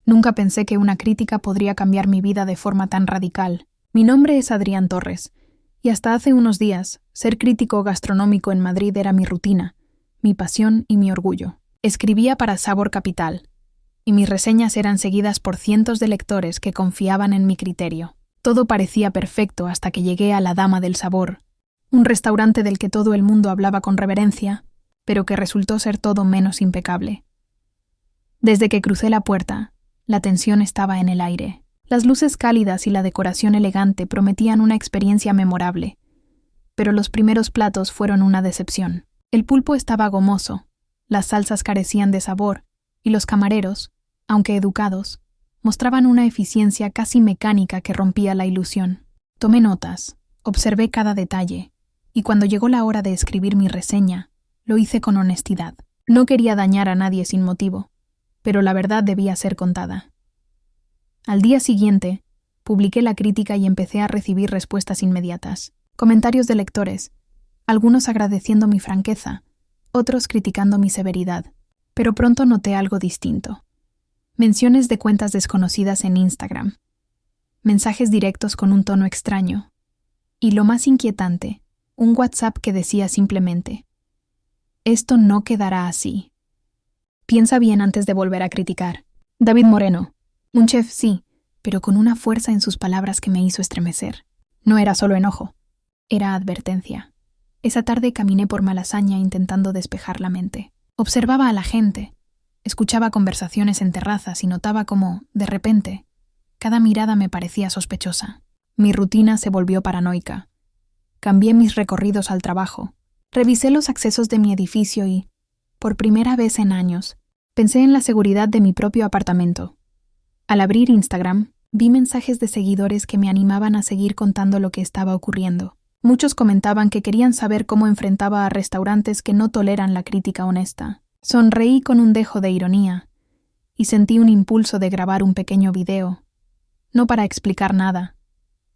Nunca pensé que una crítica podría cambiar mi vida de forma tan radical. Mi nombre es Adrián Torres, y hasta hace unos días, ser crítico gastronómico en Madrid era mi rutina, mi pasión y mi orgullo. Escribía para Sabor Capital, y mis reseñas eran seguidas por cientos de lectores que confiaban en mi criterio. Todo parecía perfecto hasta que llegué a La Dama del Sabor, un restaurante del que todo el mundo hablaba con reverencia, pero que resultó ser todo menos impecable. Desde que crucé la puerta, la tensión estaba en el aire. Las luces cálidas y la decoración elegante prometían una experiencia memorable, pero los primeros platos fueron una decepción. El pulpo estaba gomoso, las salsas carecían de sabor, y los camareros, aunque educados, mostraban una eficiencia casi mecánica que rompía la ilusión. Tomé notas, observé cada detalle, y cuando llegó la hora de escribir mi reseña, lo hice con honestidad. No quería dañar a nadie sin motivo, pero la verdad debía ser contada. Al día siguiente, publiqué la crítica y empecé a recibir respuestas inmediatas. Comentarios de lectores, algunos agradeciendo mi franqueza, otros criticando mi severidad. Pero pronto noté algo distinto. Menciones de cuentas desconocidas en Instagram, mensajes directos con un tono extraño, y lo más inquietante, un WhatsApp que decía simplemente: «Esto no quedará así. Piensa bien antes de volver a criticar». David Moreno, un chef sí, pero con una fuerza en sus palabras que me hizo estremecer. No era solo enojo, era advertencia. Esa tarde caminé por Malasaña intentando despejar la mente. Observaba a la gente, escuchaba conversaciones en terrazas y notaba cómo, de repente, cada mirada me parecía sospechosa. Mi rutina se volvió paranoica. Cambié mis recorridos al trabajo, revisé los accesos de mi edificio y, por primera vez en años, pensé en la seguridad de mi propio apartamento. Al abrir Instagram, vi mensajes de seguidores que me animaban a seguir contando lo que estaba ocurriendo. Muchos comentaban que querían saber cómo enfrentaba a restaurantes que no toleran la crítica honesta. Sonreí con un dejo de ironía y sentí un impulso de grabar un pequeño video, no para explicar nada,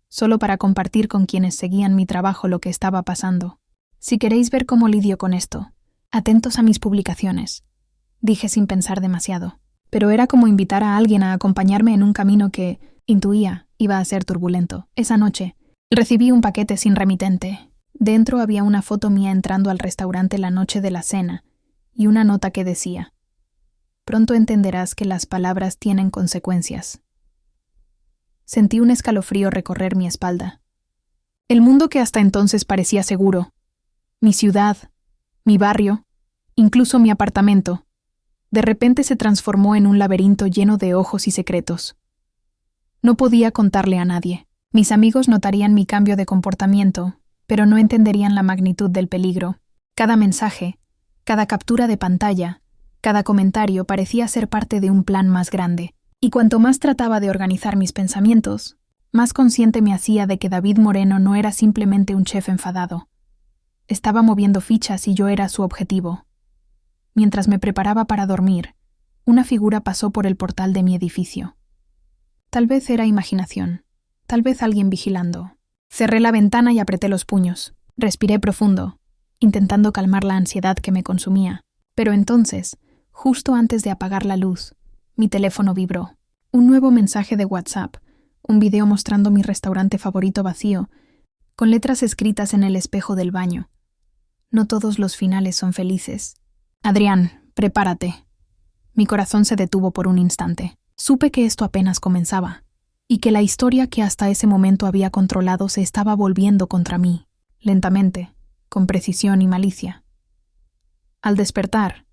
solo para compartir con quienes seguían mi trabajo lo que estaba pasando. Si queréis ver cómo lidio con esto, atentos a mis publicaciones, dije sin pensar demasiado. Pero era como invitar a alguien a acompañarme en un camino que, intuía, iba a ser turbulento. Esa noche, recibí un paquete sin remitente. Dentro había una foto mía entrando al restaurante la noche de la cena y una nota que decía: «Pronto entenderás que las palabras tienen consecuencias». Sentí un escalofrío recorrer mi espalda. El mundo que hasta entonces parecía seguro, mi ciudad, mi barrio, incluso mi apartamento, de repente se transformó en un laberinto lleno de ojos y secretos. No podía contarle a nadie. Mis amigos notarían mi cambio de comportamiento, pero no entenderían la magnitud del peligro. Cada mensaje, cada captura de pantalla, cada comentario parecía ser parte de un plan más grande. Y cuanto más trataba de organizar mis pensamientos, más consciente me hacía de que David Moreno no era simplemente un chef enfadado. Estaba moviendo fichas y yo era su objetivo. Mientras me preparaba para dormir, una figura pasó por el portal de mi edificio. Tal vez era imaginación, tal vez alguien vigilando. Cerré la ventana y apreté los puños. Respiré profundo, intentando calmar la ansiedad que me consumía. Pero entonces, justo antes de apagar la luz, mi teléfono vibró. Un nuevo mensaje de WhatsApp, un video mostrando mi restaurante favorito vacío, con letras escritas en el espejo del baño. No todos los finales son felices. Adrián, prepárate. Mi corazón se detuvo por un instante. Supe que esto apenas comenzaba, y que la historia que hasta ese momento había controlado se estaba volviendo contra mí, lentamente, con precisión y malicia. Al despertar,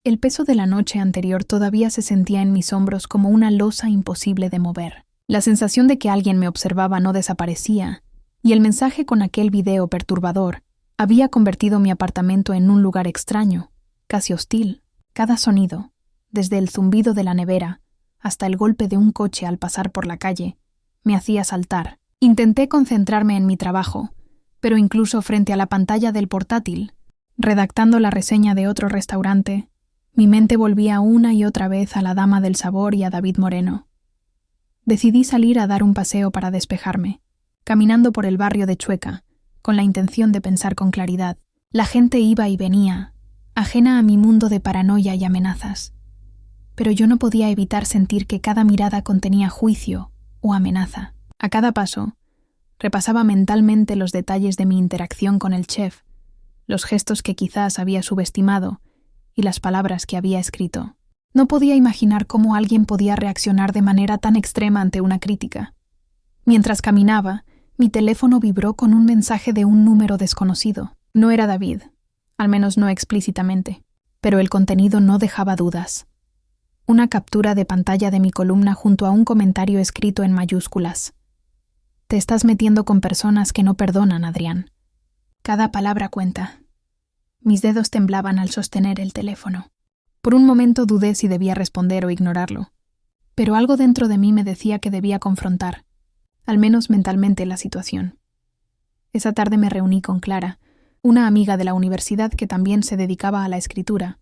el peso de la noche anterior todavía se sentía en mis hombros como una losa imposible de mover. La sensación de que alguien me observaba no desaparecía, y el mensaje con aquel video perturbador había convertido mi apartamento en un lugar extraño, casi hostil. Cada sonido, desde el zumbido de la nevera hasta el golpe de un coche al pasar por la calle, me hacía saltar. Intenté concentrarme en mi trabajo, pero incluso frente a la pantalla del portátil, redactando la reseña de otro restaurante, mi mente volvía una y otra vez a La Dama del Sabor y a David Moreno. Decidí salir a dar un paseo para despejarme, caminando por el barrio de Chueca, con la intención de pensar con claridad. La gente iba y venía, ajena a mi mundo de paranoia y amenazas. pero yo no podía evitar sentir que cada mirada contenía juicio o amenaza. A cada paso, repasaba mentalmente los detalles de mi interacción con el chef, los gestos que quizás había subestimado y las palabras que había escrito. No podía imaginar cómo alguien podía reaccionar de manera tan extrema ante una crítica. Mientras caminaba, mi teléfono vibró con un mensaje de un número desconocido. No era David, al menos no explícitamente, pero el contenido no dejaba dudas. Una captura de pantalla de mi columna junto a un comentario escrito en mayúsculas. Te estás metiendo con personas que no perdonan, Adrián. Cada palabra cuenta. Mis dedos temblaban al sostener el teléfono. Por un momento dudé si debía responder o ignorarlo, pero algo dentro de mí me decía que debía confrontar, al menos mentalmente, la situación. Esa tarde me reuní con Clara, una amiga de la universidad que también se dedicaba a la escritura,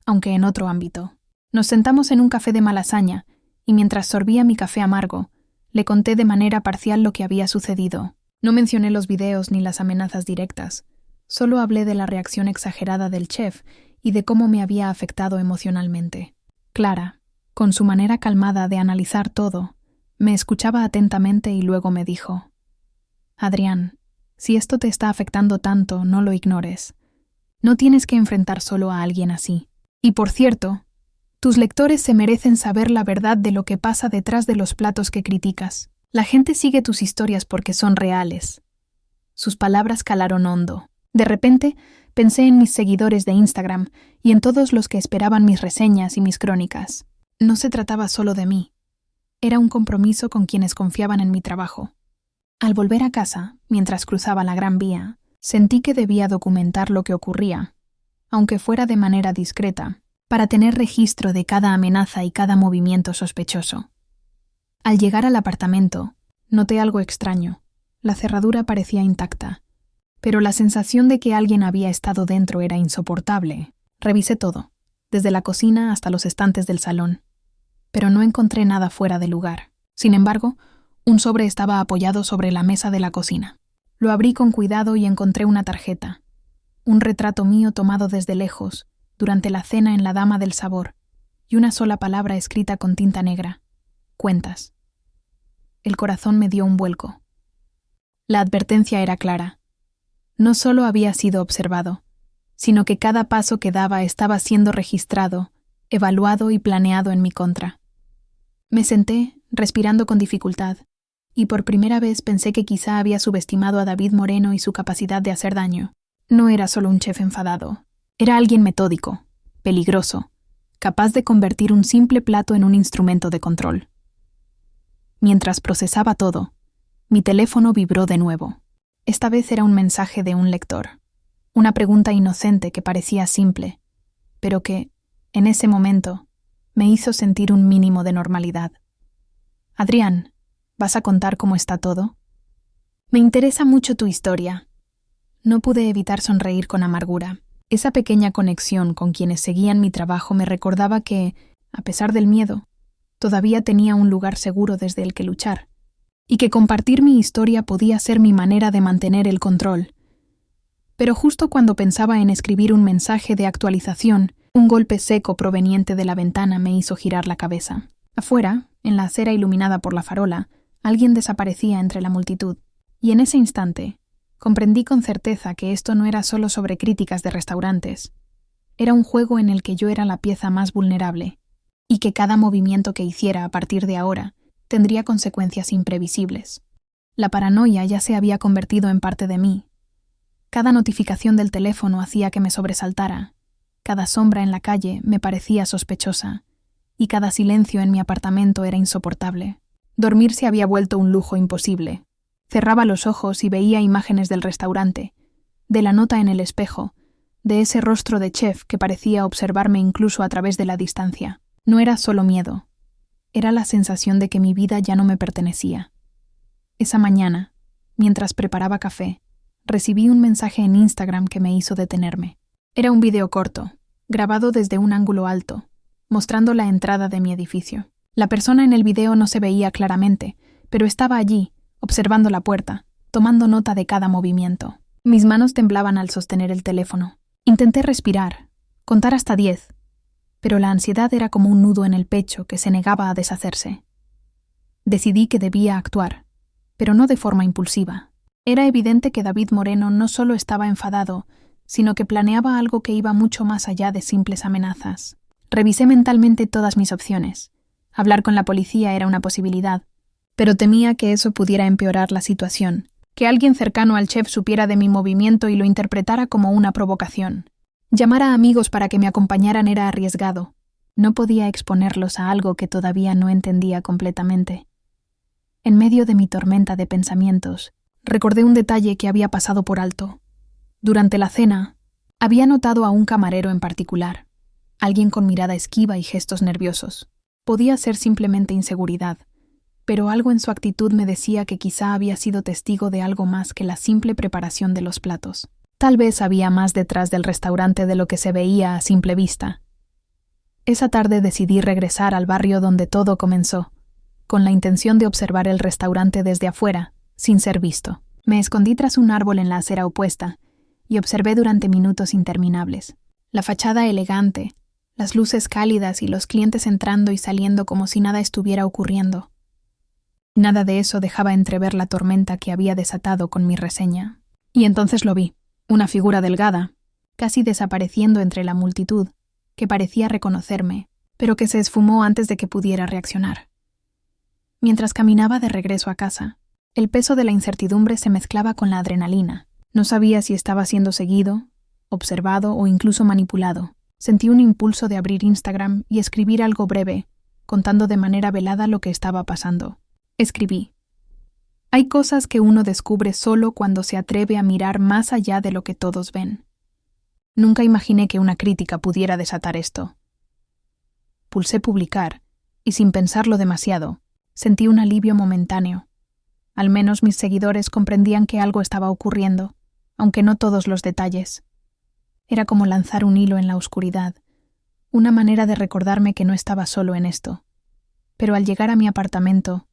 aunque en otro ámbito. Nos sentamos en un café de Malasaña y mientras sorbía mi café amargo, le conté de manera parcial lo que había sucedido. No mencioné los videos ni las amenazas directas, solo hablé de la reacción exagerada del chef y de cómo me había afectado emocionalmente. Clara, con su manera calmada de analizar todo, me escuchaba atentamente y luego me dijo: Adrián, si esto te está afectando tanto, no lo ignores. No tienes que enfrentar solo a alguien así. Y por cierto, tus lectores se merecen saber la verdad de lo que pasa detrás de los platos que criticas. La gente sigue tus historias porque son reales. Sus palabras calaron hondo. De repente, pensé en mis seguidores de Instagram y en todos los que esperaban mis reseñas y mis crónicas. No se trataba solo de mí. Era un compromiso con quienes confiaban en mi trabajo. Al volver a casa, mientras cruzaba la Gran Vía, sentí que debía documentar lo que ocurría, aunque fuera de manera discreta, para tener registro de cada amenaza y cada movimiento sospechoso. Al llegar al apartamento, noté algo extraño. La cerradura parecía intacta, pero la sensación de que alguien había estado dentro era insoportable. Revisé todo, desde la cocina hasta los estantes del salón, pero no encontré nada fuera de lugar. Sin embargo, un sobre estaba apoyado sobre la mesa de la cocina. Lo abrí con cuidado y encontré una tarjeta, un retrato mío tomado desde lejos, durante la cena en la Dama del Sabor, y una sola palabra escrita con tinta negra: cuentas. El corazón me dio un vuelco. La advertencia era clara. No solo había sido observado, sino que cada paso que daba estaba siendo registrado, evaluado y planeado en mi contra. Me senté, respirando con dificultad, y por primera vez pensé que quizá había subestimado a David Moreno y su capacidad de hacer daño. No era solo un chef enfadado. Era alguien metódico, peligroso, capaz de convertir un simple plato en un instrumento de control. Mientras procesaba todo, mi teléfono vibró de nuevo. Esta vez era un mensaje de un lector, una pregunta inocente que parecía simple, pero que, en ese momento, me hizo sentir un mínimo de normalidad. Adrián, ¿vas a contar cómo está todo? Me interesa mucho tu historia. No pude evitar sonreír con amargura. Esa pequeña conexión con quienes seguían mi trabajo me recordaba que, a pesar del miedo, todavía tenía un lugar seguro desde el que luchar, y que compartir mi historia podía ser mi manera de mantener el control. Pero justo cuando pensaba en escribir un mensaje de actualización, un golpe seco proveniente de la ventana me hizo girar la cabeza. Afuera, en la acera iluminada por la farola, alguien desaparecía entre la multitud, y en ese instante comprendí con certeza que esto no era solo sobre críticas de restaurantes. Era un juego en el que yo era la pieza más vulnerable, y que cada movimiento que hiciera a partir de ahora tendría consecuencias imprevisibles. La paranoia ya se había convertido en parte de mí. Cada notificación del teléfono hacía que me sobresaltara, cada sombra en la calle me parecía sospechosa, y cada silencio en mi apartamento era insoportable. Dormir se había vuelto un lujo imposible. Cerraba los ojos y veía imágenes del restaurante, de la nota en el espejo, de ese rostro de chef que parecía observarme incluso a través de la distancia. No era solo miedo, era la sensación de que mi vida ya no me pertenecía. Esa mañana, mientras preparaba café, recibí un mensaje en Instagram que me hizo detenerme. Era un video corto, grabado desde un ángulo alto, mostrando la entrada de mi edificio. La persona en el video no se veía claramente, pero estaba allí, observando la puerta, tomando nota de cada movimiento. Mis manos temblaban al sostener el teléfono. Intenté respirar, contar hasta 10, pero la ansiedad era como un nudo en el pecho que se negaba a deshacerse. Decidí que debía actuar, pero no de forma impulsiva. Era evidente que David Moreno no solo estaba enfadado, sino que planeaba algo que iba mucho más allá de simples amenazas. Revisé mentalmente todas mis opciones. Hablar con la policía era una posibilidad, pero temía que eso pudiera empeorar la situación, que alguien cercano al chef supiera de mi movimiento y lo interpretara como una provocación. Llamar a amigos para que me acompañaran era arriesgado. No podía exponerlos a algo que todavía no entendía completamente. En medio de mi tormenta de pensamientos, recordé un detalle que había pasado por alto. Durante la cena, había notado a un camarero en particular, alguien con mirada esquiva y gestos nerviosos. Podía ser simplemente inseguridad, pero algo en su actitud me decía que quizá había sido testigo de algo más que la simple preparación de los platos. Tal vez había más detrás del restaurante de lo que se veía a simple vista. Esa tarde decidí regresar al barrio donde todo comenzó, con la intención de observar el restaurante desde afuera, sin ser visto. Me escondí tras un árbol en la acera opuesta y observé durante minutos interminables. La fachada elegante, las luces cálidas y los clientes entrando y saliendo como si nada estuviera ocurriendo. Nada de eso dejaba entrever la tormenta que había desatado con mi reseña. Y entonces lo vi, una figura delgada, casi desapareciendo entre la multitud, que parecía reconocerme, pero que se esfumó antes de que pudiera reaccionar. Mientras caminaba de regreso a casa, el peso de la incertidumbre se mezclaba con la adrenalina. No sabía si estaba siendo seguido, observado o incluso manipulado. Sentí un impulso de abrir Instagram y escribir algo breve, contando de manera velada lo que estaba pasando. Escribí: hay cosas que uno descubre solo cuando se atreve a mirar más allá de lo que todos ven. Nunca imaginé que una crítica pudiera desatar esto. Pulsé publicar, y sin pensarlo demasiado, sentí un alivio momentáneo. Al menos mis seguidores comprendían que algo estaba ocurriendo, aunque no todos los detalles. Era como lanzar un hilo en la oscuridad, una manera de recordarme que no estaba solo en esto. Pero al llegar a mi apartamento,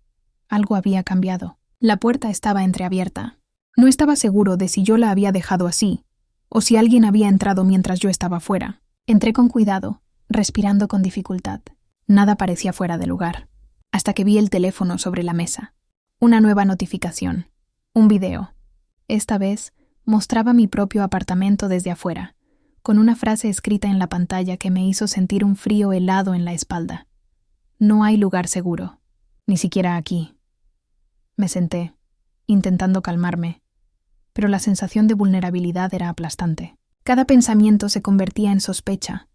algo había cambiado. La puerta estaba entreabierta. No estaba seguro de si yo la había dejado así, o si alguien había entrado mientras yo estaba fuera. Entré con cuidado, respirando con dificultad. Nada parecía fuera de lugar, hasta que vi el teléfono sobre la mesa. Una nueva notificación. Un video. Esta vez mostraba mi propio apartamento desde afuera, con una frase escrita en la pantalla que me hizo sentir un frío helado en la espalda. No hay lugar seguro, ni siquiera aquí. Me senté, intentando calmarme, pero la sensación de vulnerabilidad era aplastante. Cada pensamiento se convertía en sospecha,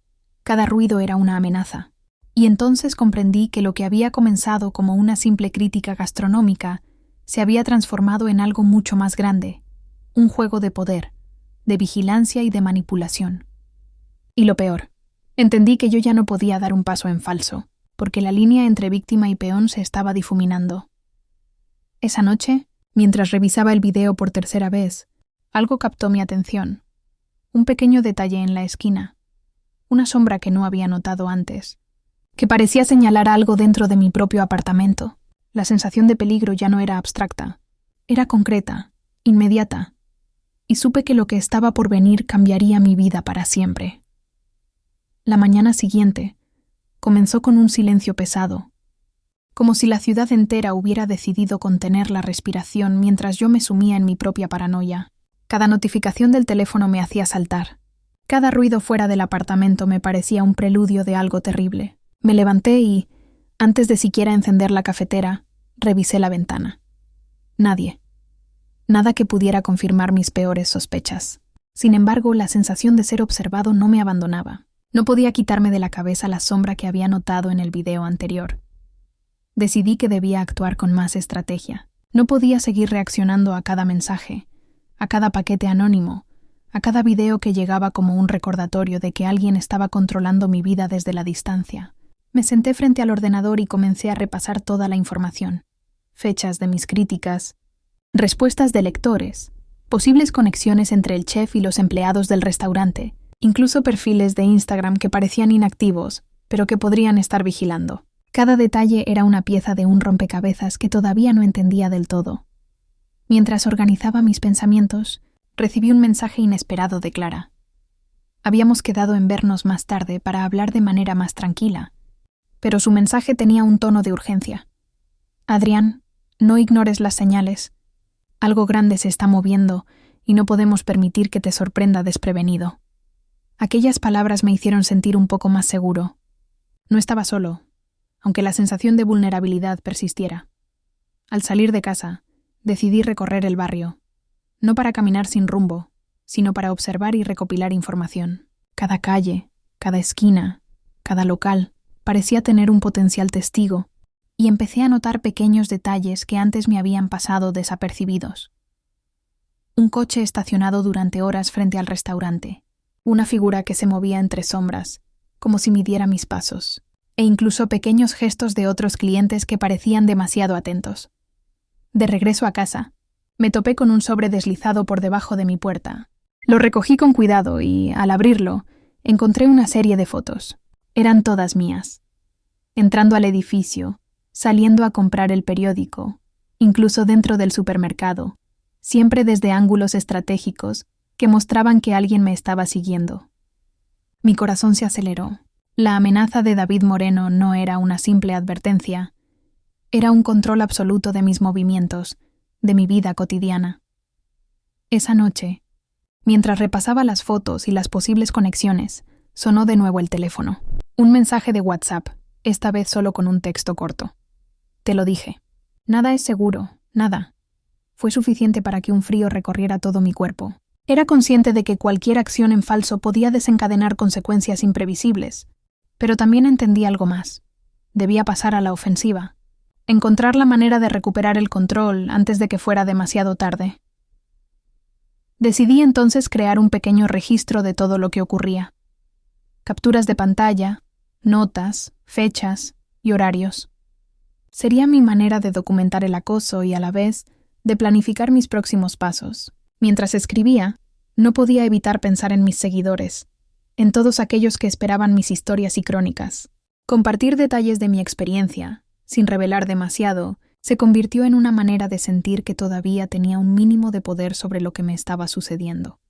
cada ruido era una amenaza. Y entonces comprendí que lo que había comenzado como una simple crítica gastronómica se había transformado en algo mucho más grande, un juego de poder, de vigilancia y de manipulación. Y lo peor, entendí que yo ya no podía dar un paso en falso, porque la línea entre víctima y peón se estaba difuminando. Esa noche, mientras revisaba el video por tercera vez, algo captó mi atención. Un pequeño detalle en la esquina, una sombra que no había notado antes, que parecía señalar algo dentro de mi propio apartamento. La sensación de peligro ya no era abstracta, era concreta, inmediata, y supe que lo que estaba por venir cambiaría mi vida para siempre. La mañana siguiente comenzó con un silencio pesado, como si la ciudad entera hubiera decidido contener la respiración mientras yo me sumía en mi propia paranoia. Cada notificación del teléfono me hacía saltar. Cada ruido fuera del apartamento me parecía un preludio de algo terrible. Me levanté y, antes de siquiera encender la cafetera, revisé la ventana. Nadie. Nada que pudiera confirmar mis peores sospechas. Sin embargo, la sensación de ser observado no me abandonaba. No podía quitarme de la cabeza la sombra que había notado en el video anterior. Decidí que debía actuar con más estrategia. No podía seguir reaccionando a cada mensaje, a cada paquete anónimo, a cada video que llegaba como un recordatorio de que alguien estaba controlando mi vida desde la distancia. Me senté frente al ordenador y comencé a repasar toda la información. Fechas de mis críticas, respuestas de lectores, posibles conexiones entre el chef y los empleados del restaurante, incluso perfiles de Instagram que parecían inactivos, pero que podrían estar vigilando. Cada detalle era una pieza de un rompecabezas que todavía no entendía del todo. Mientras organizaba mis pensamientos, recibí un mensaje inesperado de Clara. Habíamos quedado en vernos más tarde para hablar de manera más tranquila, pero su mensaje tenía un tono de urgencia. Adrián, no ignores las señales. Algo grande se está moviendo y no podemos permitir que te sorprenda desprevenido. Aquellas palabras me hicieron sentir un poco más seguro. No estaba solo, aunque la sensación de vulnerabilidad persistiera. Al salir de casa, decidí recorrer el barrio, no para caminar sin rumbo, sino para observar y recopilar información. Cada calle, cada esquina, cada local parecía tener un potencial testigo, y empecé a notar pequeños detalles que antes me habían pasado desapercibidos. Un coche estacionado durante horas frente al restaurante, una figura que se movía entre sombras, como si midiera mis pasos, e incluso pequeños gestos de otros clientes que parecían demasiado atentos. De regreso a casa, me topé con un sobre deslizado por debajo de mi puerta. Lo recogí con cuidado y, al abrirlo, encontré una serie de fotos. Eran todas mías. Entrando al edificio, saliendo a comprar el periódico, incluso dentro del supermercado, siempre desde ángulos estratégicos que mostraban que alguien me estaba siguiendo. Mi corazón se aceleró. La amenaza de David Moreno no era una simple advertencia. Era un control absoluto de mis movimientos, de mi vida cotidiana. Esa noche, mientras repasaba las fotos y las posibles conexiones, sonó de nuevo el teléfono. Un mensaje de WhatsApp, esta vez solo con un texto corto. Te lo dije. Nada es seguro, nada. Fue suficiente para que un frío recorriera todo mi cuerpo. Era consciente de que cualquier acción en falso podía desencadenar consecuencias imprevisibles, pero también entendí algo más. Debía pasar a la ofensiva. Encontrar la manera de recuperar el control antes de que fuera demasiado tarde. Decidí entonces crear un pequeño registro de todo lo que ocurría. Capturas de pantalla, notas, fechas y horarios. Sería mi manera de documentar el acoso y, a la vez, de planificar mis próximos pasos. Mientras escribía, no podía evitar pensar en mis seguidores, en todos aquellos que esperaban mis historias y crónicas. Compartir detalles de mi experiencia, sin revelar demasiado, se convirtió en una manera de sentir que todavía tenía un mínimo de poder sobre lo que me estaba sucediendo.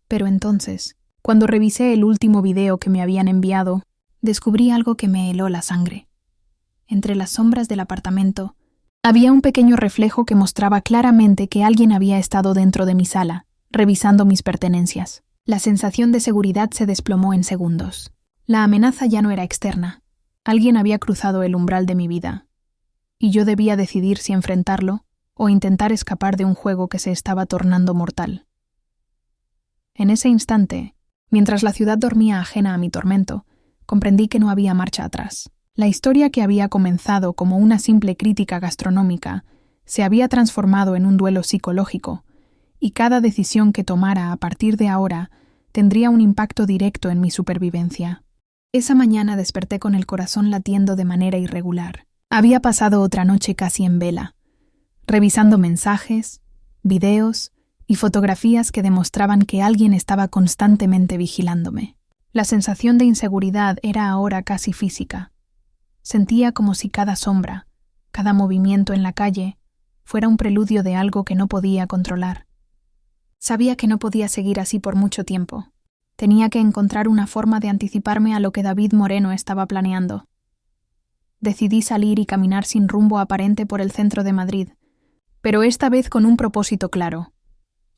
Pero entonces, cuando revisé el último video que me habían enviado, descubrí algo que me heló la sangre. Entre las sombras del apartamento, había un pequeño reflejo que mostraba claramente que alguien había estado dentro de mi sala, revisando mis pertenencias. La sensación de seguridad se desplomó en segundos. La amenaza ya no era externa. Alguien había cruzado el umbral de mi vida, y yo debía decidir si enfrentarlo o intentar escapar de un juego que se estaba tornando mortal. En ese instante, mientras la ciudad dormía ajena a mi tormento, comprendí que no había marcha atrás. La historia que había comenzado como una simple crítica gastronómica se había transformado en un duelo psicológico, y cada decisión que tomara a partir de ahora tendría un impacto directo en mi supervivencia. Esa mañana desperté con el corazón latiendo de manera irregular. Había pasado otra noche casi en vela, revisando mensajes, videos y fotografías que demostraban que alguien estaba constantemente vigilándome. La sensación de inseguridad era ahora casi física. Sentía como si cada sombra, cada movimiento en la calle, fuera un preludio de algo que no podía controlar. Sabía que no podía seguir así por mucho tiempo. Tenía que encontrar una forma de anticiparme a lo que David Moreno estaba planeando. Decidí salir y caminar sin rumbo aparente por el centro de Madrid, pero esta vez con un propósito claro: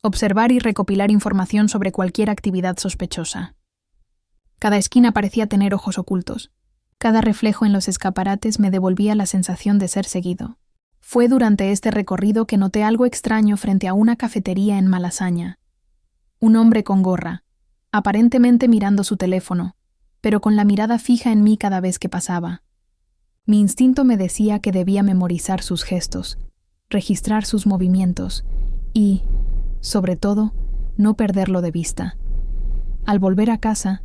observar y recopilar información sobre cualquier actividad sospechosa. Cada esquina parecía tener ojos ocultos. Cada reflejo en los escaparates me devolvía la sensación de ser seguido. Fue durante este recorrido que noté algo extraño frente a una cafetería en Malasaña. Un hombre con gorra, aparentemente mirando su teléfono, pero con la mirada fija en mí cada vez que pasaba. Mi instinto me decía que debía memorizar sus gestos, registrar sus movimientos y, sobre todo, no perderlo de vista. Al volver a casa,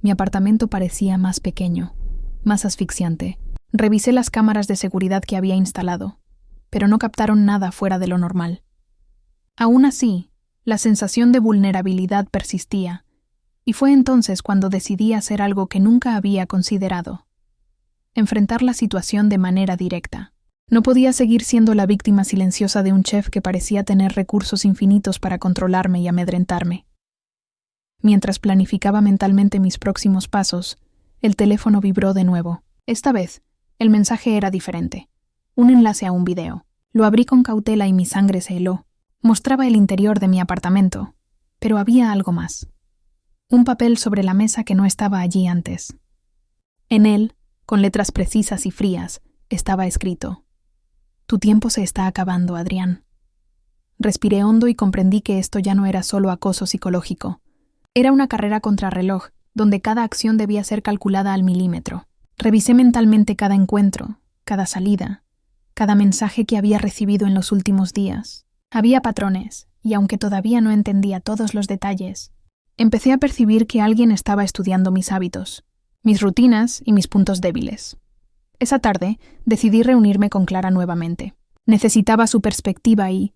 mi apartamento parecía más pequeño, más asfixiante. Revisé las cámaras de seguridad que había instalado, pero no captaron nada fuera de lo normal. Aún así, la sensación de vulnerabilidad persistía, y fue entonces cuando decidí hacer algo que nunca había considerado: enfrentar la situación de manera directa. No podía seguir siendo la víctima silenciosa de un chef que parecía tener recursos infinitos para controlarme y amedrentarme. Mientras planificaba mentalmente mis próximos pasos, el teléfono vibró de nuevo. Esta vez, el mensaje era diferente. Un enlace a un video. Lo abrí con cautela y mi sangre se heló. Mostraba el interior de mi apartamento, pero había algo más. Un papel sobre la mesa que no estaba allí antes. En él, con letras precisas y frías, estaba escrito: «Tu tiempo se está acabando, Adrián». Respiré hondo y comprendí que esto ya no era solo acoso psicológico. Era una carrera contrarreloj, donde cada acción debía ser calculada al milímetro. Revisé mentalmente cada encuentro, cada salida, cada mensaje que había recibido en los últimos días. Había patrones, y aunque todavía no entendía todos los detalles, empecé a percibir que alguien estaba estudiando mis hábitos, mis rutinas y mis puntos débiles. Esa tarde decidí reunirme con Clara nuevamente. Necesitaba su perspectiva y,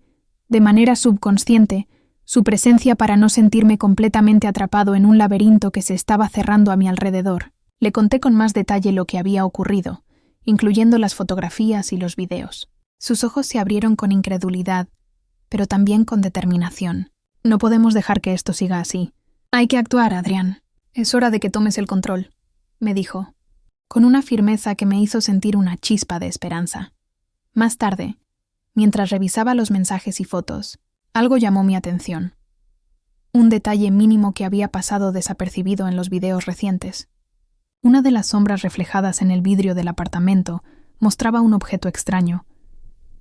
de manera subconsciente, su presencia para no sentirme completamente atrapado en un laberinto que se estaba cerrando a mi alrededor. Le conté con más detalle lo que había ocurrido, incluyendo las fotografías y los videos. Sus ojos se abrieron con incredulidad, pero también con determinación. «No podemos dejar que esto siga así. Hay que actuar, Adrián. Es hora de que tomes el control», me dijo, con una firmeza que me hizo sentir una chispa de esperanza. Más tarde, mientras revisaba los mensajes y fotos, algo llamó mi atención. Un detalle mínimo que había pasado desapercibido en los videos recientes. Una de las sombras reflejadas en el vidrio del apartamento mostraba un objeto extraño,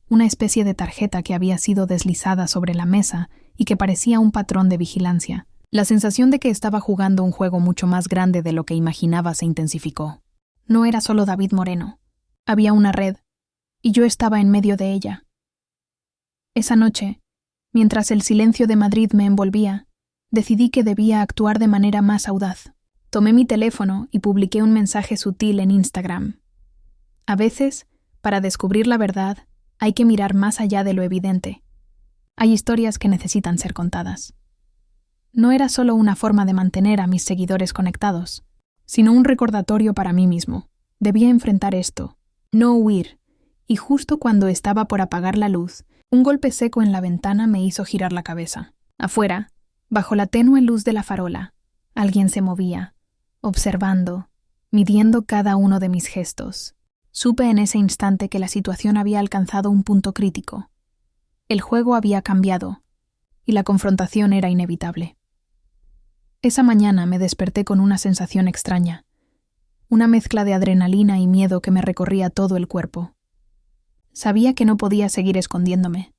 una especie de tarjeta que había sido deslizada sobre la mesa y que parecía un patrón de vigilancia. La sensación de que estaba jugando un juego mucho más grande de lo que imaginaba se intensificó. No era solo David Moreno. Había una red, y yo estaba en medio de ella. Esa noche, mientras el silencio de Madrid me envolvía, decidí que debía actuar de manera más audaz. Tomé mi teléfono y publiqué un mensaje sutil en Instagram. A veces, para descubrir la verdad, hay que mirar más allá de lo evidente. Hay historias que necesitan ser contadas. No era solo una forma de mantener a mis seguidores conectados, sino un recordatorio para mí mismo. Debía enfrentar esto, no huir, y justo cuando estaba por apagar la luz, un golpe seco en la ventana me hizo girar la cabeza. Afuera, bajo la tenue luz de la farola, alguien se movía, observando, midiendo cada uno de mis gestos. Supe en ese instante que la situación había alcanzado un punto crítico. El juego había cambiado, y la confrontación era inevitable. Esa mañana me desperté con una sensación extraña, una mezcla de adrenalina y miedo que me recorría todo el cuerpo. Sabía que no podía seguir escondiéndome,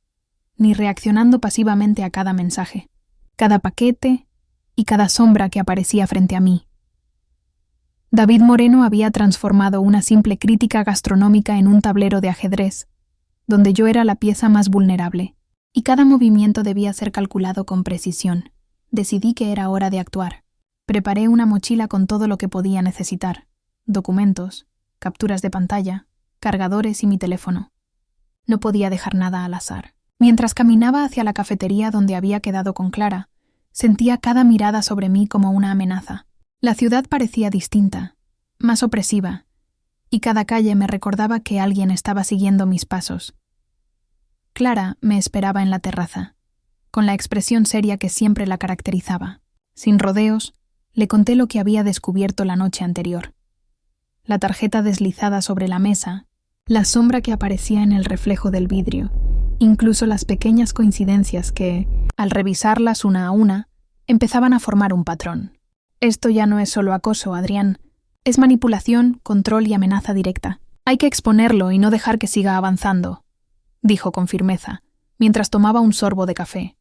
ni reaccionando pasivamente a cada mensaje, cada paquete y cada sombra que aparecía frente a mí. David Moreno había transformado una simple crítica gastronómica en un tablero de ajedrez, donde yo era la pieza más vulnerable, y cada movimiento debía ser calculado con precisión. Decidí que era hora de actuar. Preparé una mochila con todo lo que podía necesitar: documentos, capturas de pantalla, cargadores y mi teléfono. No podía dejar nada al azar. Mientras caminaba hacia la cafetería donde había quedado con Clara, sentía cada mirada sobre mí como una amenaza. La ciudad parecía distinta, más opresiva, y cada calle me recordaba que alguien estaba siguiendo mis pasos. Clara me esperaba en la terraza, con la expresión seria que siempre la caracterizaba. Sin rodeos, le conté lo que había descubierto la noche anterior. La tarjeta deslizada sobre la mesa, la sombra que aparecía en el reflejo del vidrio, incluso las pequeñas coincidencias que, al revisarlas una a una, empezaban a formar un patrón. Esto ya no es solo acoso, Adrián. Es manipulación, control y amenaza directa. Hay que exponerlo y no dejar que siga avanzando, dijo con firmeza, mientras tomaba un sorbo de café.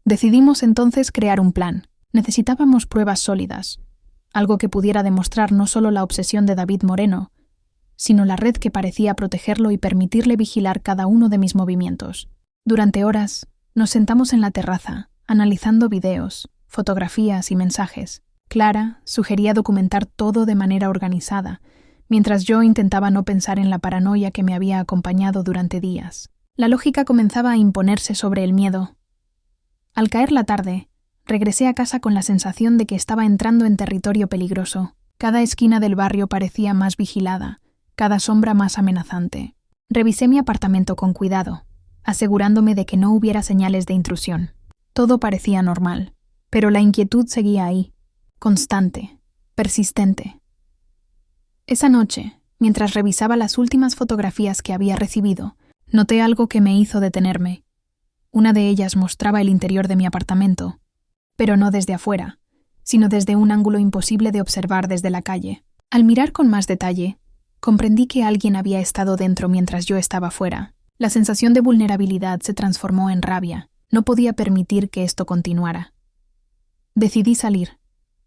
Decidimos entonces crear un plan. Necesitábamos pruebas sólidas, algo que pudiera demostrar no solo la obsesión de David Moreno, sino la red que parecía protegerlo y permitirle vigilar cada uno de mis movimientos. Durante horas, nos sentamos en la terraza, analizando videos, fotografías y mensajes. Clara sugería documentar todo de manera organizada, mientras yo intentaba no pensar en la paranoia que me había acompañado durante días. La lógica comenzaba a imponerse sobre el miedo. Al caer la tarde, regresé a casa con la sensación de que estaba entrando en territorio peligroso. Cada esquina del barrio parecía más vigilada, cada sombra más amenazante. Revisé mi apartamento con cuidado, asegurándome de que no hubiera señales de intrusión. Todo parecía normal. Pero la inquietud seguía ahí, constante, persistente. Esa noche, mientras revisaba las últimas fotografías que había recibido, noté algo que me hizo detenerme. Una de ellas mostraba el interior de mi apartamento, pero no desde afuera, sino desde un ángulo imposible de observar desde la calle. Al mirar con más detalle, comprendí que alguien había estado dentro mientras yo estaba fuera. La sensación de vulnerabilidad se transformó en rabia. No podía permitir que esto continuara. Decidí salir,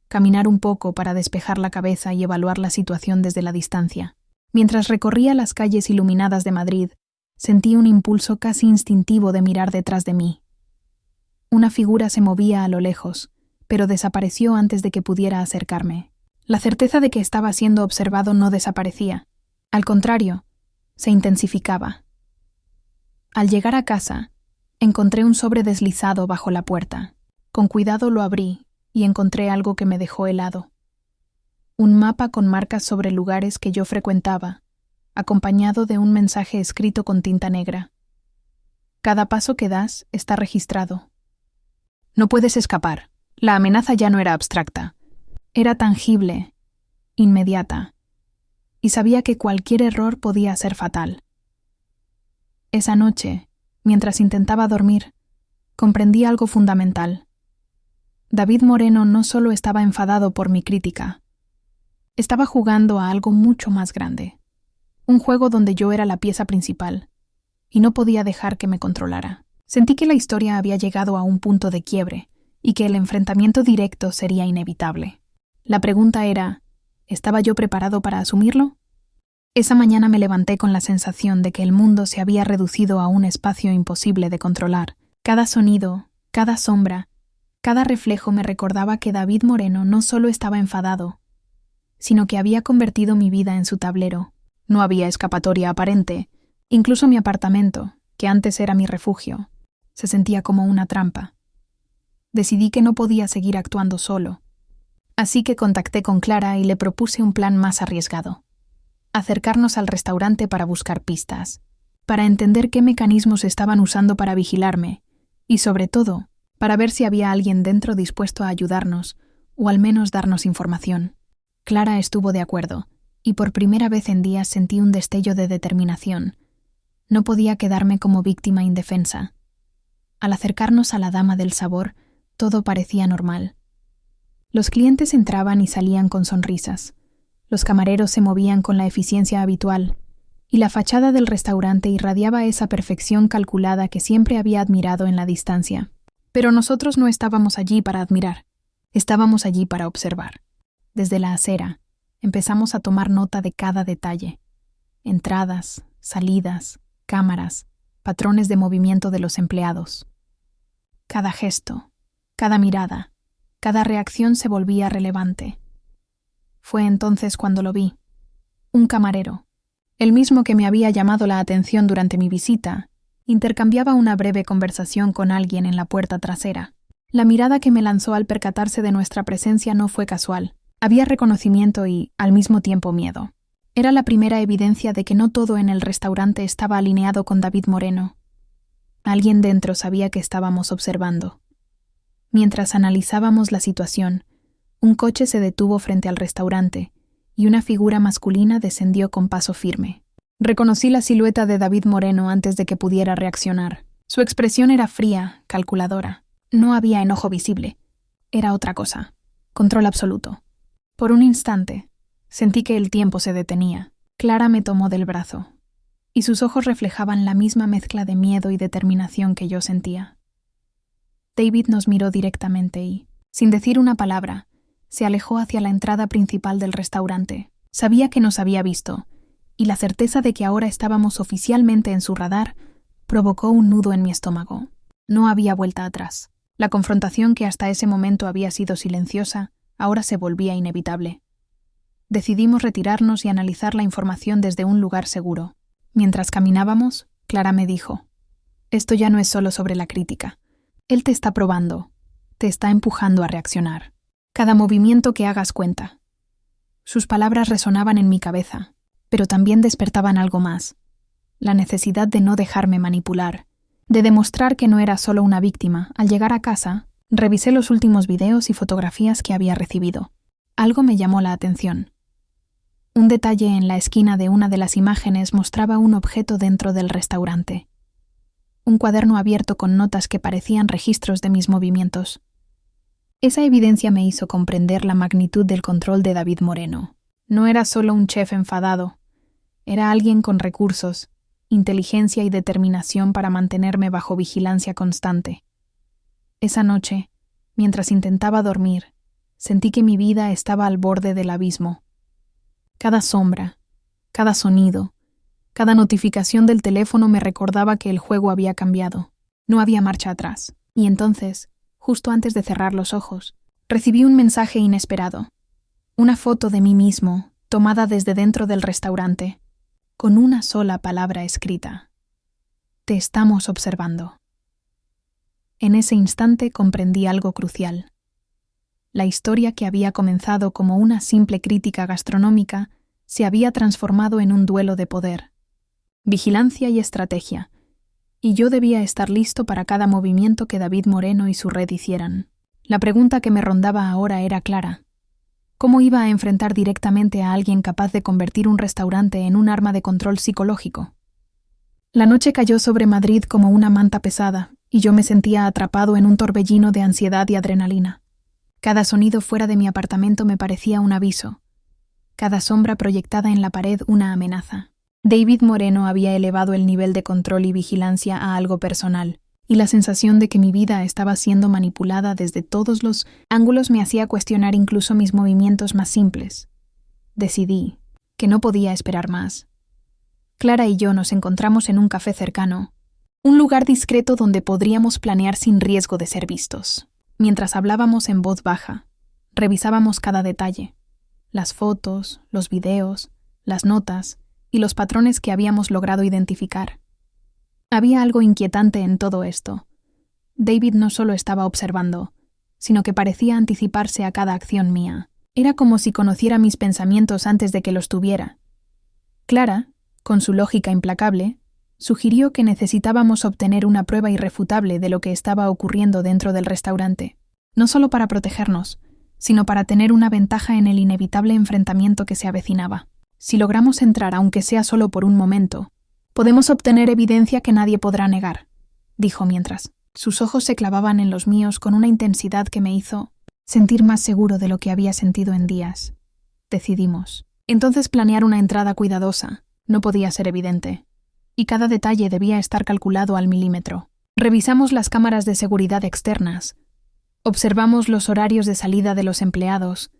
caminar un poco para despejar la cabeza y evaluar la situación desde la distancia. Mientras recorría las calles iluminadas de Madrid, sentí un impulso casi instintivo de mirar detrás de mí. Una figura se movía a lo lejos, pero desapareció antes de que pudiera acercarme. La certeza de que estaba siendo observado no desaparecía. Al contrario, se intensificaba. Al llegar a casa, encontré un sobre deslizado bajo la puerta. Con cuidado lo abrí y encontré algo que me dejó helado. Un mapa con marcas sobre lugares que yo frecuentaba, acompañado de un mensaje escrito con tinta negra. Cada paso que das está registrado. No puedes escapar. La amenaza ya no era abstracta. Era tangible, inmediata, y sabía que cualquier error podía ser fatal. Esa noche, mientras intentaba dormir, comprendí algo fundamental. David Moreno no solo estaba enfadado por mi crítica, estaba jugando a algo mucho más grande, un juego donde yo era la pieza principal, y no podía dejar que me controlara. Sentí que la historia había llegado a un punto de quiebre, y que el enfrentamiento directo sería inevitable. La pregunta era, ¿estaba yo preparado para asumirlo? Esa mañana me levanté con la sensación de que el mundo se había reducido a un espacio imposible de controlar. Cada sonido, cada sombra, cada reflejo me recordaba que David Moreno no solo estaba enfadado, sino que había convertido mi vida en su tablero. No había escapatoria aparente. Incluso mi apartamento, que antes era mi refugio, se sentía como una trampa. Decidí que no podía seguir actuando solo. Así que contacté con Clara y le propuse un plan más arriesgado. Acercarnos al restaurante para buscar pistas, para entender qué mecanismos estaban usando para vigilarme, y sobre todo, para ver si había alguien dentro dispuesto a ayudarnos, o al menos darnos información. Clara estuvo de acuerdo, y por primera vez en días sentí un destello de determinación. No podía quedarme como víctima indefensa. Al acercarnos a la dama del sabor, todo parecía normal. Los clientes entraban y salían con sonrisas. Los camareros se movían con la eficiencia habitual, y la fachada del restaurante irradiaba esa perfección calculada que siempre había admirado en la distancia. Pero nosotros no estábamos allí para admirar, estábamos allí para observar. Desde la acera, empezamos a tomar nota de cada detalle. Entradas, salidas, cámaras, patrones de movimiento de los empleados. Cada gesto, cada mirada, cada reacción se volvía relevante. Fue entonces cuando lo vi. Un camarero, el mismo que me había llamado la atención durante mi visita, intercambiaba una breve conversación con alguien en la puerta trasera. La mirada que me lanzó al percatarse de nuestra presencia no fue casual. Había reconocimiento y, al mismo tiempo, miedo. Era la primera evidencia de que no todo en el restaurante estaba alineado con David Moreno. Alguien dentro sabía que estábamos observando. Mientras analizábamos la situación, un coche se detuvo frente al restaurante y una figura masculina descendió con paso firme. Reconocí la silueta de David Moreno antes de que pudiera reaccionar. Su expresión era fría, calculadora. No había enojo visible. Era otra cosa. Control absoluto. Por un instante, sentí que el tiempo se detenía. Clara me tomó del brazo, y sus ojos reflejaban la misma mezcla de miedo y determinación que yo sentía. David nos miró directamente y, sin decir una palabra, se alejó hacia la entrada principal del restaurante. Sabía que nos había visto, y la certeza de que ahora estábamos oficialmente en su radar provocó un nudo en mi estómago. No había vuelta atrás. La confrontación que hasta ese momento había sido silenciosa, ahora se volvía inevitable. Decidimos retirarnos y analizar la información desde un lugar seguro. Mientras caminábamos, Clara me dijo: «Esto ya no es solo sobre la crítica. Él te está probando, te está empujando a reaccionar. Cada movimiento que hagas cuenta». Sus palabras resonaban en mi cabeza, pero también despertaban algo más. La necesidad de no dejarme manipular, de demostrar que no era solo una víctima. Al llegar a casa, Revisé los últimos videos y fotografías que había recibido. Algo me llamó la atención. Un detalle en la esquina de una de las imágenes mostraba un objeto dentro del restaurante. Un cuaderno abierto con notas que parecían registros de mis movimientos. Esa evidencia me hizo comprender la magnitud del control de David Moreno. No era solo un chef enfadado. Era alguien con recursos, inteligencia y determinación para mantenerme bajo vigilancia constante. Esa noche, mientras intentaba dormir, sentí que mi vida estaba al borde del abismo. Cada sombra, cada sonido, cada notificación del teléfono me recordaba que el juego había cambiado. No había marcha atrás. Y entonces, justo antes de cerrar los ojos, recibí un mensaje inesperado. Una foto de mí mismo, tomada desde dentro del restaurante, con una sola palabra escrita. Te estamos observando. En ese instante comprendí algo crucial. La historia que había comenzado como una simple crítica gastronómica se había transformado en un duelo de poder, vigilancia y estrategia, y yo debía estar listo para cada movimiento que David Moreno y su red hicieran. La pregunta que me rondaba ahora era clara. ¿Cómo iba a enfrentar directamente a alguien capaz de convertir un restaurante en un arma de control psicológico? La noche cayó sobre Madrid como una manta pesada, y yo me sentía atrapado en un torbellino de ansiedad y adrenalina. Cada sonido fuera de mi apartamento me parecía un aviso. Cada sombra proyectada en la pared una amenaza. David Moreno había elevado el nivel de control y vigilancia a algo personal, y la sensación de que mi vida estaba siendo manipulada desde todos los ángulos me hacía cuestionar incluso mis movimientos más simples. Decidí que no podía esperar más. Clara y yo nos encontramos en un café cercano, un lugar discreto donde podríamos planear sin riesgo de ser vistos. Mientras hablábamos en voz baja, revisábamos cada detalle, las fotos, los videos, las notas y los patrones que habíamos logrado identificar. Había algo inquietante en todo esto. David no solo estaba observando, sino que parecía anticiparse a cada acción mía. Era como si conociera mis pensamientos antes de que los tuviera. Clara, con su lógica implacable, sugirió que necesitábamos obtener una prueba irrefutable de lo que estaba ocurriendo dentro del restaurante, no solo para protegernos, sino para tener una ventaja en el inevitable enfrentamiento que se avecinaba. Si logramos entrar, aunque sea solo por un momento, podemos obtener evidencia que nadie podrá negar, dijo mientras. Sus ojos se clavaban en los míos con una intensidad que me hizo sentir más seguro de lo que había sentido en días. Decidimos. Entonces planear una entrada cuidadosa no podía ser evidente, y cada detalle debía estar calculado al milímetro. Revisamos las cámaras de seguridad externas, observamos los horarios de salida de los empleados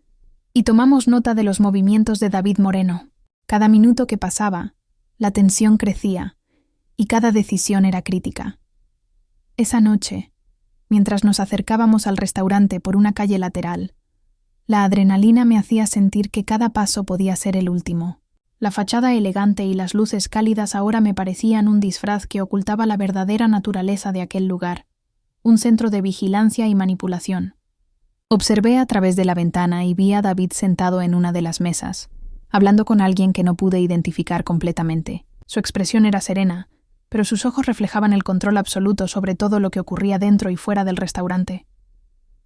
y tomamos nota de los movimientos de David Moreno. Cada minuto que pasaba, la tensión crecía y cada decisión era crítica. Esa noche, mientras nos acercábamos al restaurante por una calle lateral, la adrenalina me hacía sentir que cada paso podía ser el último. La fachada elegante y las luces cálidas ahora me parecían un disfraz que ocultaba la verdadera naturaleza de aquel lugar, un centro de vigilancia y manipulación. Observé a través de la ventana y vi a David sentado en una de las mesas, hablando con alguien que no pude identificar completamente. Su expresión era serena, pero sus ojos reflejaban el control absoluto sobre todo lo que ocurría dentro y fuera del restaurante.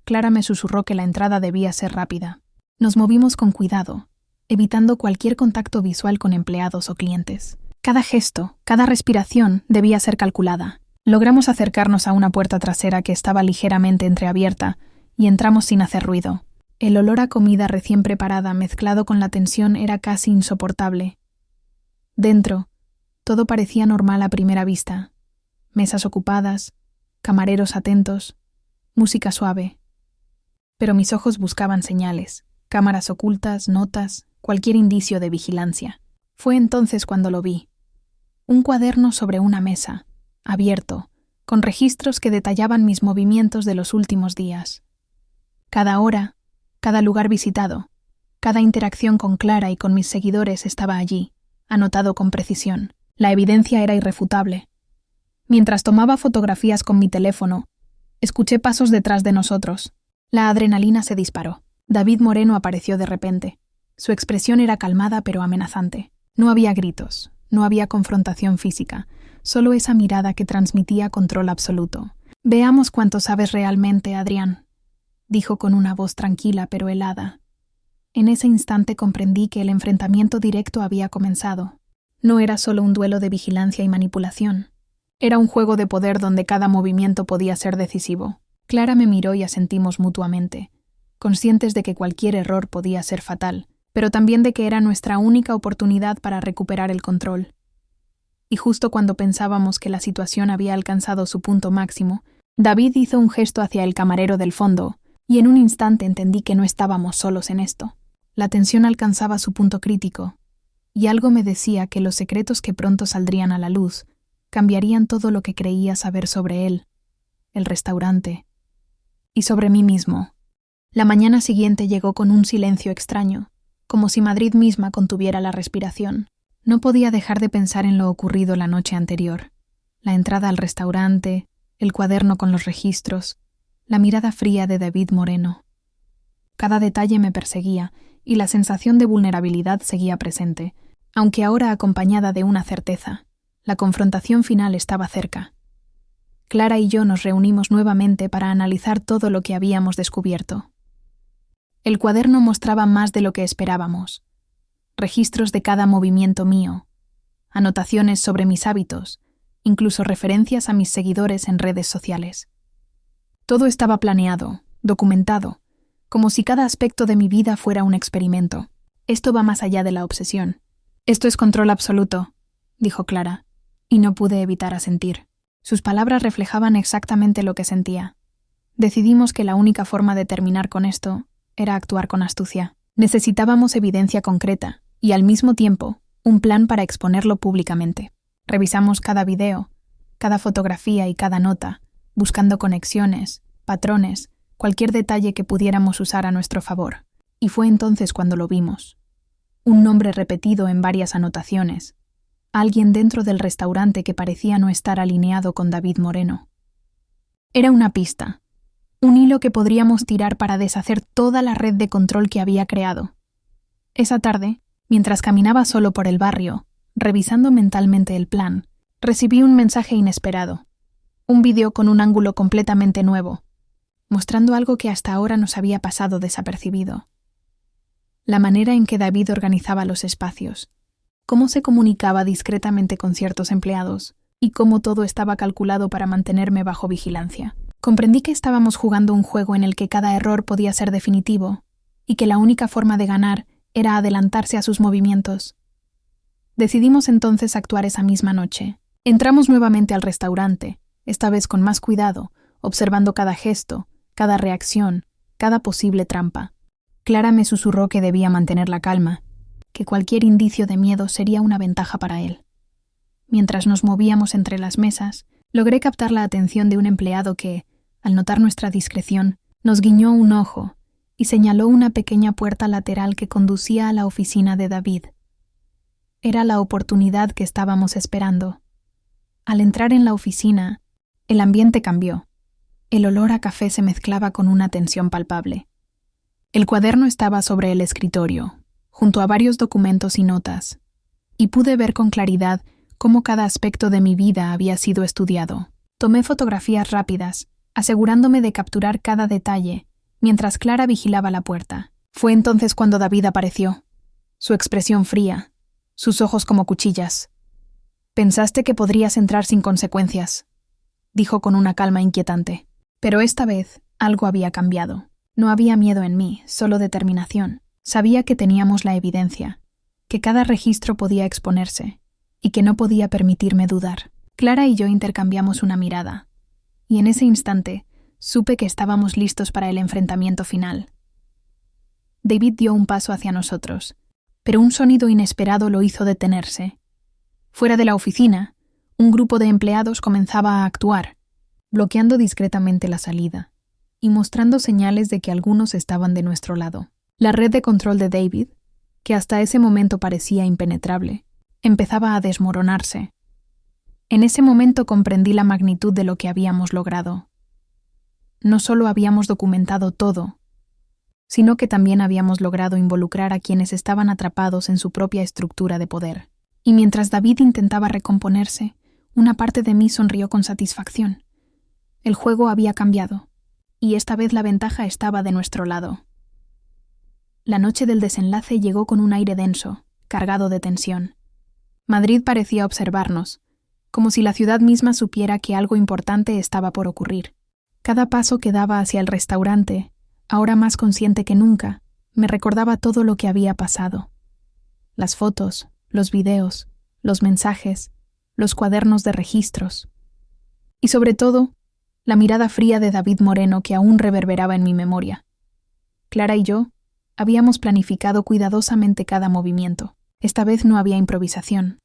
Clara me susurró que la entrada debía ser rápida. Nos movimos con cuidado, evitando cualquier contacto visual con empleados o clientes. Cada gesto, cada respiración debía ser calculada. Logramos acercarnos a una puerta trasera que estaba ligeramente entreabierta y entramos sin hacer ruido. El olor a comida recién preparada mezclado con la tensión era casi insoportable. Dentro, todo parecía normal a primera vista. Mesas ocupadas, camareros atentos, música suave. Pero mis ojos buscaban señales, cámaras ocultas, notas, cualquier indicio de vigilancia. Fue entonces cuando lo vi. Un cuaderno sobre una mesa, abierto, con registros que detallaban mis movimientos de los últimos días. Cada hora, cada lugar visitado, cada interacción con Clara y con mis seguidores estaba allí, anotado con precisión. La evidencia era irrefutable. Mientras tomaba fotografías con mi teléfono, escuché pasos detrás de nosotros. La adrenalina se disparó. David Moreno apareció de repente. Su expresión era calmada pero amenazante. No había gritos, no había confrontación física, solo esa mirada que transmitía control absoluto. Veamos cuánto sabes realmente, Adrián, dijo con una voz tranquila pero helada. En ese instante comprendí que el enfrentamiento directo había comenzado. No era solo un duelo de vigilancia y manipulación. Era un juego de poder donde cada movimiento podía ser decisivo. Clara me miró y asentimos mutuamente, conscientes de que cualquier error podía ser fatal, pero también de que era nuestra única oportunidad para recuperar el control. Y justo cuando pensábamos que la situación había alcanzado su punto máximo, David hizo un gesto hacia el camarero del fondo, y en un instante entendí que no estábamos solos en esto. La tensión alcanzaba su punto crítico, y algo me decía que los secretos que pronto saldrían a la luz cambiarían todo lo que creía saber sobre él, el restaurante, y sobre mí mismo. La mañana siguiente llegó con un silencio extraño, como si Madrid misma contuviera la respiración. No podía dejar de pensar en lo ocurrido la noche anterior. La entrada al restaurante, el cuaderno con los registros, la mirada fría de David Moreno. Cada detalle me perseguía y la sensación de vulnerabilidad seguía presente, aunque ahora acompañada de una certeza. La confrontación final estaba cerca. Clara y yo nos reunimos nuevamente para analizar todo lo que habíamos descubierto. El cuaderno mostraba más de lo que esperábamos. Registros de cada movimiento mío, anotaciones sobre mis hábitos, incluso referencias a mis seguidores en redes sociales. Todo estaba planeado, documentado, como si cada aspecto de mi vida fuera un experimento. Esto va más allá de la obsesión. Esto es control absoluto, dijo Clara, y no pude evitar asentir. Sus palabras reflejaban exactamente lo que sentía. Decidimos que la única forma de terminar con esto era actuar con astucia. Necesitábamos evidencia concreta y, al mismo tiempo, un plan para exponerlo públicamente. Revisamos cada video, cada fotografía y cada nota, buscando conexiones, patrones, cualquier detalle que pudiéramos usar a nuestro favor. Y fue entonces cuando lo vimos. Un nombre repetido en varias anotaciones. Alguien dentro del restaurante que parecía no estar alineado con David Moreno. Era una pista, un hilo que podríamos tirar para deshacer toda la red de control que había creado. Esa tarde, mientras caminaba solo por el barrio, revisando mentalmente el plan, recibí un mensaje inesperado. Un vídeo con un ángulo completamente nuevo, mostrando algo que hasta ahora nos había pasado desapercibido. La manera en que David organizaba los espacios, cómo se comunicaba discretamente con ciertos empleados y cómo todo estaba calculado para mantenerme bajo vigilancia. Comprendí que estábamos jugando un juego en el que cada error podía ser definitivo y que la única forma de ganar era adelantarse a sus movimientos. Decidimos entonces actuar esa misma noche. Entramos nuevamente al restaurante, esta vez con más cuidado, observando cada gesto, cada reacción, cada posible trampa. Clara me susurró que debía mantener la calma, que cualquier indicio de miedo sería una ventaja para él. Mientras nos movíamos entre las mesas, logré captar la atención de un empleado que, al notar nuestra discreción, nos guiñó un ojo y señaló una pequeña puerta lateral que conducía a la oficina de David. Era la oportunidad que estábamos esperando. Al entrar en la oficina, el ambiente cambió. El olor a café se mezclaba con una tensión palpable. El cuaderno estaba sobre el escritorio, junto a varios documentos y notas, y pude ver con claridad cómo cada aspecto de mi vida había sido estudiado. Tomé fotografías rápidas, asegurándome de capturar cada detalle, mientras Clara vigilaba la puerta. Fue entonces cuando David apareció, su expresión fría, sus ojos como cuchillas. «Pensaste que podrías entrar sin consecuencias», dijo con una calma inquietante. Pero esta vez algo había cambiado. No había miedo en mí, solo determinación. Sabía que teníamos la evidencia, que cada registro podía exponerse, y que no podía permitirme dudar. Clara y yo intercambiamos una mirada, y en ese instante supe que estábamos listos para el enfrentamiento final. David dio un paso hacia nosotros, pero un sonido inesperado lo hizo detenerse. Fuera de la oficina, un grupo de empleados comenzaba a actuar, bloqueando discretamente la salida y mostrando señales de que algunos estaban de nuestro lado. La red de control de David, que hasta ese momento parecía impenetrable, empezaba a desmoronarse. En ese momento comprendí la magnitud de lo que habíamos logrado. No solo habíamos documentado todo, sino que también habíamos logrado involucrar a quienes estaban atrapados en su propia estructura de poder. Y mientras David intentaba recomponerse, una parte de mí sonrió con satisfacción. El juego había cambiado, y esta vez la ventaja estaba de nuestro lado. La noche del desenlace llegó con un aire denso, cargado de tensión. Madrid parecía observarnos, como si la ciudad misma supiera que algo importante estaba por ocurrir. Cada paso que daba hacia el restaurante, ahora más consciente que nunca, me recordaba todo lo que había pasado. Las fotos, los videos, los mensajes, los cuadernos de registros. Y sobre todo, la mirada fría de David Moreno que aún reverberaba en mi memoria. Clara y yo habíamos planificado cuidadosamente cada movimiento. Esta vez no había improvisación.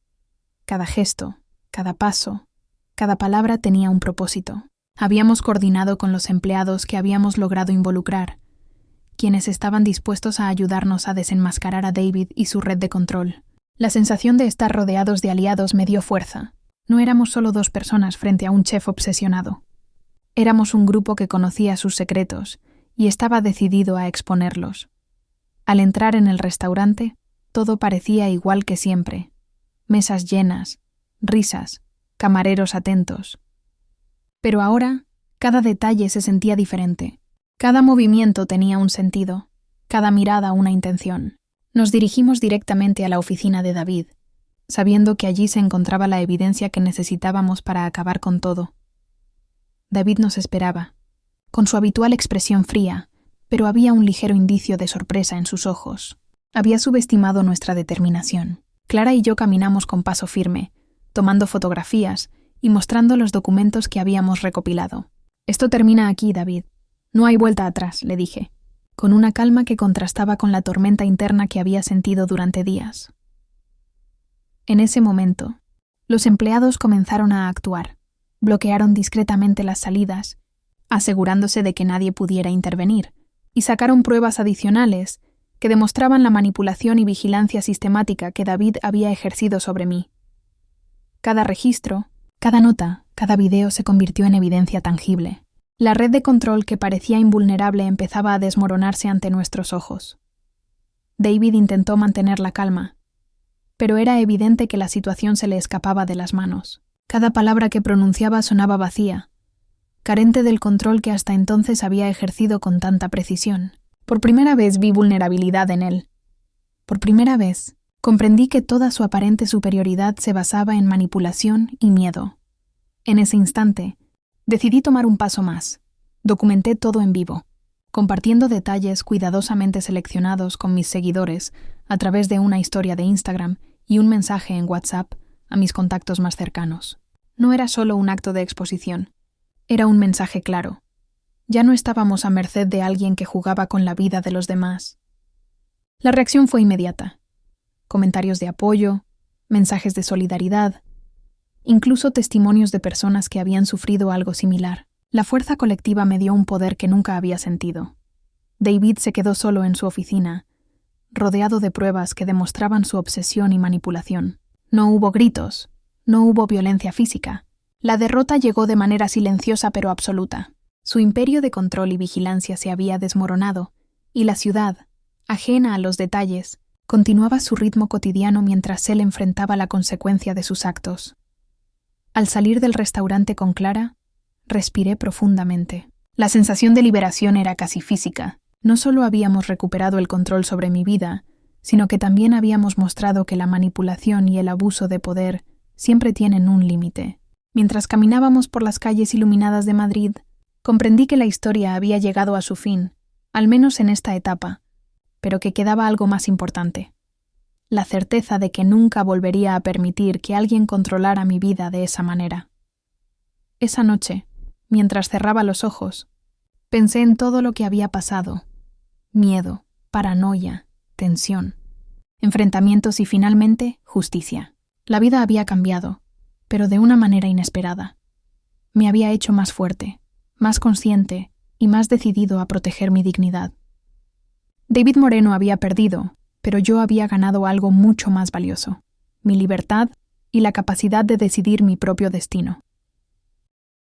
Cada gesto, cada paso, cada palabra tenía un propósito. Habíamos coordinado con los empleados que habíamos logrado involucrar, quienes estaban dispuestos a ayudarnos a desenmascarar a David y su red de control. La sensación de estar rodeados de aliados me dio fuerza. No éramos solo 2 personas frente a un chef obsesionado. Éramos un grupo que conocía sus secretos y estaba decidido a exponerlos. Al entrar en el restaurante, todo parecía igual que siempre. Mesas llenas, risas, camareros atentos. Pero ahora, cada detalle se sentía diferente. Cada movimiento tenía un sentido, cada mirada una intención. Nos dirigimos directamente a la oficina de David, sabiendo que allí se encontraba la evidencia que necesitábamos para acabar con todo. David nos esperaba, con su habitual expresión fría, pero había un ligero indicio de sorpresa en sus ojos. Había subestimado nuestra determinación. Clara y yo caminamos con paso firme, tomando fotografías y mostrando los documentos que habíamos recopilado. «Esto termina aquí, David. No hay vuelta atrás», le dije, con una calma que contrastaba con la tormenta interna que había sentido durante días. En ese momento, los empleados comenzaron a actuar. Bloquearon discretamente las salidas, asegurándose de que nadie pudiera intervenir, y sacaron pruebas adicionales que demostraban la manipulación y vigilancia sistemática que David había ejercido sobre mí. Cada registro, cada nota, cada video se convirtió en evidencia tangible. La red de control que parecía invulnerable empezaba a desmoronarse ante nuestros ojos. David intentó mantener la calma, pero era evidente que la situación se le escapaba de las manos. Cada palabra que pronunciaba sonaba vacía, carente del control que hasta entonces había ejercido con tanta precisión. Por primera vez vi vulnerabilidad en él. Por primera vez comprendí que toda su aparente superioridad se basaba en manipulación y miedo. En ese instante, decidí tomar un paso más. Documenté todo en vivo, compartiendo detalles cuidadosamente seleccionados con mis seguidores a través de una historia de Instagram y un mensaje en WhatsApp a mis contactos más cercanos. No era solo un acto de exposición, era un mensaje claro. Ya no estábamos a merced de alguien que jugaba con la vida de los demás. La reacción fue inmediata. Comentarios de apoyo, mensajes de solidaridad, incluso testimonios de personas que habían sufrido algo similar. La fuerza colectiva me dio un poder que nunca había sentido. David se quedó solo en su oficina, rodeado de pruebas que demostraban su obsesión y manipulación. No hubo gritos, no hubo violencia física. La derrota llegó de manera silenciosa pero absoluta. Su imperio de control y vigilancia se había desmoronado, y la ciudad, ajena a los detalles, continuaba su ritmo cotidiano mientras él enfrentaba la consecuencia de sus actos. Al salir del restaurante con Clara, respiré profundamente. La sensación de liberación era casi física. No solo habíamos recuperado el control sobre mi vida, sino que también habíamos mostrado que la manipulación y el abuso de poder siempre tienen un límite. Mientras caminábamos por las calles iluminadas de Madrid, comprendí que la historia había llegado a su fin, al menos en esta etapa, pero que quedaba algo más importante: la certeza de que nunca volvería a permitir que alguien controlara mi vida de esa manera. Esa noche, mientras cerraba los ojos, pensé en todo lo que había pasado: miedo, paranoia, tensión, enfrentamientos y finalmente justicia. La vida había cambiado, pero de una manera inesperada. Me había hecho más fuerte, más consciente y más decidido a proteger mi dignidad. David Moreno había perdido, pero yo había ganado algo mucho más valioso: mi libertad y la capacidad de decidir mi propio destino.